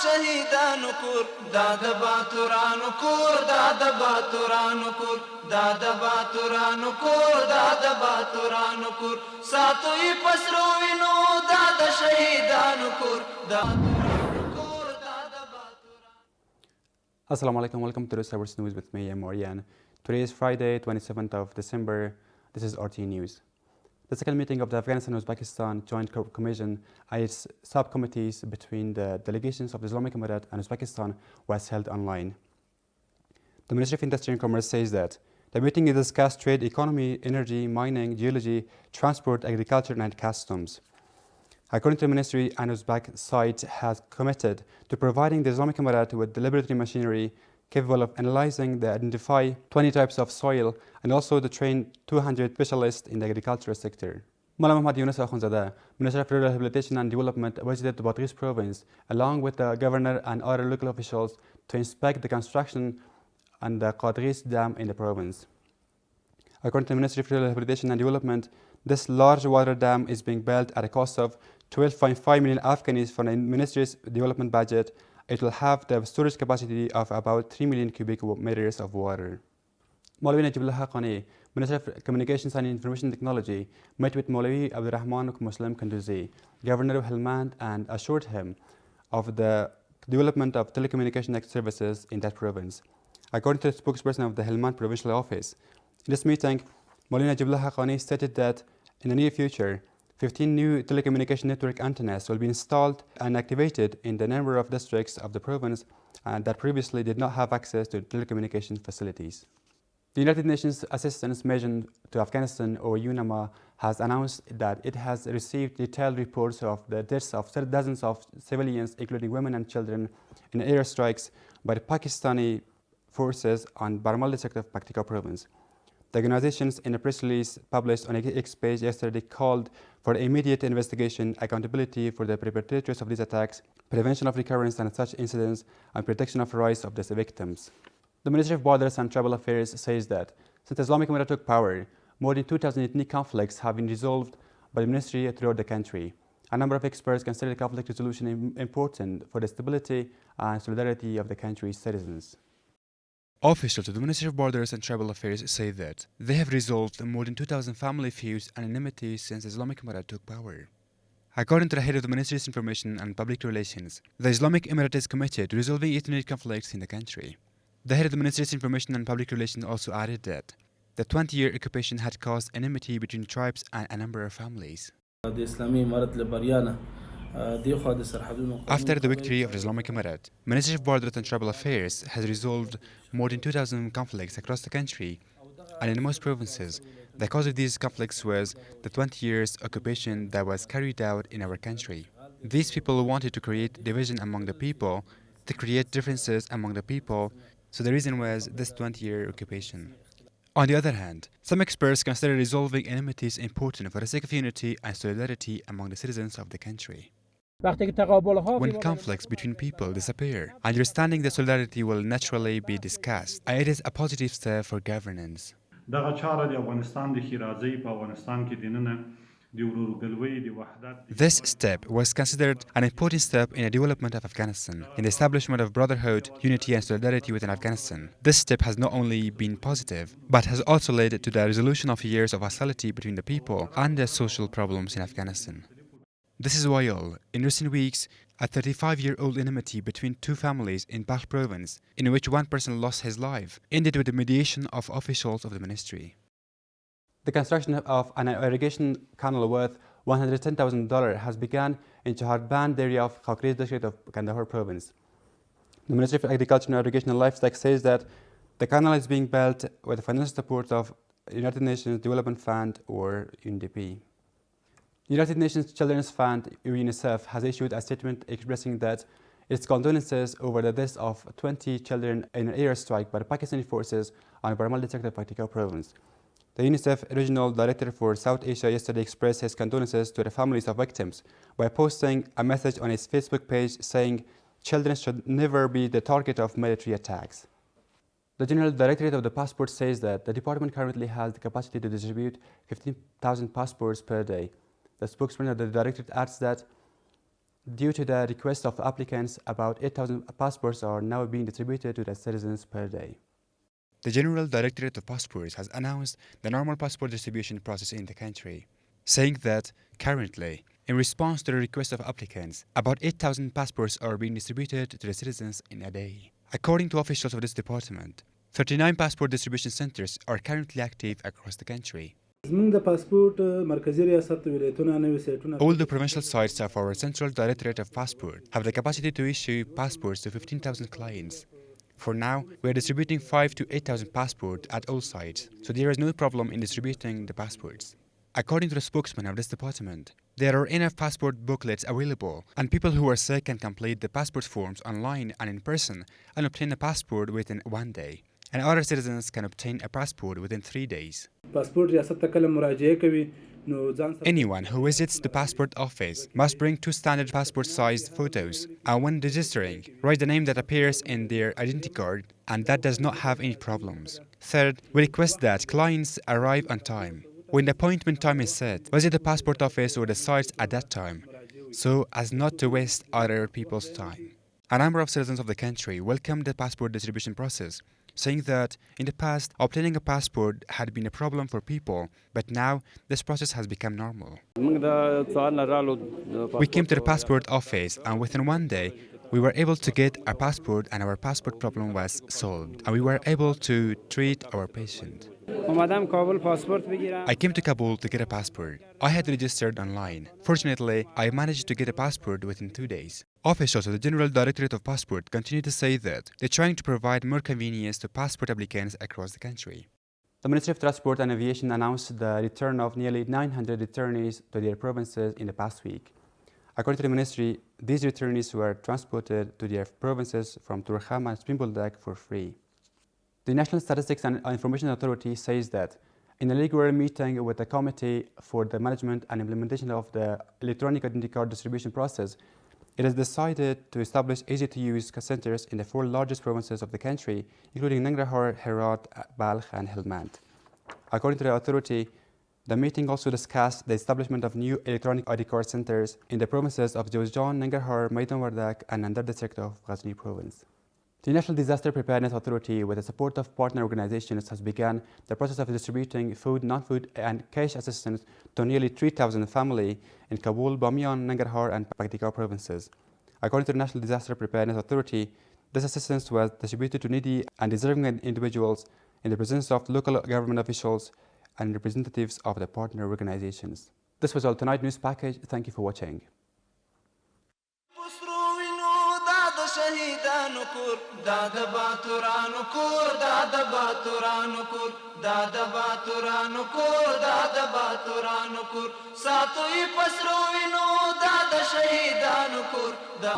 شهیدانو کور دا د باتورانو کور دا د باتورانو کور دا د باتورانو کور دا د باتورانو کور ساتوي پسرو وینو دا د شهیدانو کور دا Assalamu alaikum, welcome to the Cyber News with me, I'm Orian. Today is Friday, 27th of December. This is RTA News. The second meeting of the Afghanistan-Uzbekistan Joint Commission and its subcommittees between the delegations of the Islamic Emirate and Uzbekistan was held online. The Ministry of Industry and Commerce says that the meeting discussed trade, economy, energy, mining, geology, transport, agriculture, and customs. According to the ministry, an Uzbek side has committed to providing the Islamic Emirate with the laboratory machinery capable of analyzing and identify 20 types of soil and also to train 200 specialists in the agricultural sector. Mullah Muhammad Yunus Akhundzadeh, Minister of Rehabilitation and Development, visited the Badghis province along with the governor and other local officials to inspect the construction and the Qadghis Dam in the province. According to the Ministry of Rehabilitation and Development, this large water dam is being built at a cost of 12.5 million Afghanis from the ministry's development budget. It will have the storage capacity of about 3 million cubic meters of water. Maulvi Najibullah Haqqani, Minister of Communications and Information Technology, met with Maulvi Abdurrahman Muslim Kanduzi, Governor of Helmand, and assured him of the development of telecommunication services in that province. According to the spokesperson of the Helmand Provincial Office, in this meeting, Maulvi Najibullah Haqqani stated that in the near future, 15 new telecommunication network antennas will be installed and activated in the number of districts of the province and that previously did not have access to telecommunication facilities. The United Nations Assistance Mission to Afghanistan, or UNAMA, has announced that it has received detailed reports of the deaths of dozens of civilians, including women and children, in airstrikes by the Pakistani forces on Barmal district of Paktika province. The organizations, in a press release published on X page yesterday, called for immediate investigation, accountability for the perpetrators of these attacks, prevention of recurrence and such incidents, and protection of rights of the victims. The Ministry of Borders and Tribal Affairs says that since the Islamic Emirate took power, more than 2,000 ethnic conflicts have been resolved by the ministry throughout the country. A number of experts consider conflict resolution important for the stability and solidarity of the country's citizens. Officials of the Ministry of Borders and Tribal Affairs say that they have resolved more than 2,000 family feuds and enmities since the Islamic Emirate took power. According to the head of the Ministry's Information and Public Relations, the Islamic Emirate is committed to resolving ethnic conflicts in the country. The head of the Ministry's Information and Public Relations also added that the 20-year occupation had caused enmity between tribes and a number of families. After the victory of the Islamic Emirate, Ministry of Borders and Tribal Affairs has resolved more than 2,000 conflicts across the country, and in most provinces, the cause of these conflicts was the 20 years occupation that was carried out in our country. These people wanted to create division among the people, to create differences among the people, so the reason was this 20-year occupation. On the other hand, some experts consider resolving enmities important for the sake of unity and solidarity among the citizens of the country. When conflicts between people disappear, understanding the solidarity will naturally be discussed, and it is a positive step for governance. This step was considered an important step in the development of Afghanistan, in the establishment of brotherhood, unity and solidarity within Afghanistan. This step has not only been positive, but has also led to the resolution of years of hostility between the people and the social problems in Afghanistan. This is why, in recent weeks, a 35-year-old enmity between two families in Balkh province, in which one person lost his life, ended with the mediation of officials of the ministry. The construction of an irrigation canal worth $110,000 has begun in Chaharband area of Khakris district of Kandahar province. The Ministry of Agriculture, Irrigation and Livestock says that the canal is being built with the financial support of United Nations Development Fund, or UNDP. The United Nations Children's Fund, UNICEF, has issued a statement expressing that its condolences over the deaths of 20 children in an airstrike by the Pakistani forces on Barmal district of Paktika province. The UNICEF Regional Director for South Asia yesterday expressed his condolences to the families of victims by posting a message on his Facebook page saying, "Children should never be the target of military attacks." The General Directorate of the Passport says that the department currently has the capacity to distribute 15,000 passports per day. The spokesman of the Directorate adds that Due to the request of applicants, about 8,000 passports are now being distributed to the citizens per day. The General Directorate of Passports has announced the normal passport distribution process in the country, saying that currently, in response to the request of applicants, about 8,000 passports are being distributed to the citizens in a day. According to officials of this department, 39 passport distribution centers are currently active across the country. All the provincial sites of our Central Directorate of Passport have the capacity to issue passports to 15,000 clients. For now, we are distributing 5,000 to 8,000 passports at all sites, so there is no problem in distributing the passports. According to the spokesman of this department, there are enough passport booklets available, and people who are sick can complete the passport forms online and in person and obtain a passport within 1 day. And other citizens can obtain a passport within 3 days. Anyone who visits the passport office must bring 2 standard passport-sized photos, and when registering, write the name that appears in their identity card and that does not have any problems. Third, we request that clients arrive on time. When the appointment time is set, visit the passport office or the sites at that time, so as not to waste other people's time. A number of citizens of the country welcomed the passport distribution process, saying that in the past, obtaining a passport had been a problem for people, but now this process has become normal. We came to the passport office, and within 1 day, we were able to get a passport and our passport problem was solved, and we were able to treat our patient. I came to Kabul to get a passport. I had registered online. Fortunately, I managed to get a passport within 2 days. Officials of the General Directorate of Passport continue to say that they're trying to provide more convenience to passport applicants across the country. The Ministry of Transport and Aviation announced the return of nearly 900 returnees to their provinces in the past week. According to the ministry, these returnees were transported to their provinces from Turkham and Springboldak for free. The National Statistics and Information Authority says that in a regular meeting with the Committee for the Management and Implementation of the Electronic Identity Card Distribution Process, it has decided to establish easy-to-use centers in the 4 largest provinces of the country, including Nangarhar, Herat, Balkh, and Helmand. According to the authority, the meeting also discussed the establishment of new electronic ID card centers in the provinces of Jowzjan, Nangarhar, Maidan Wardak, and Nandar district of Ghazni province. The National Disaster Preparedness Authority, with the support of partner organizations, has begun the process of distributing food, non-food, and cash assistance to nearly 3,000 families in Kabul, Bamiyan, Nangarhar, and Paktika provinces. According to the National Disaster Preparedness Authority, this assistance was distributed to needy and deserving individuals in the presence of local government officials and representatives of the partner organizations. This was all tonight news package. Thank you for watching. شهیدانو کور دا د باتورانو کور دا د باتورانو کور دا د باتورانو کور دا د باتورانو کور ساتوي پسرو وینو دا د شهیدانو کور دا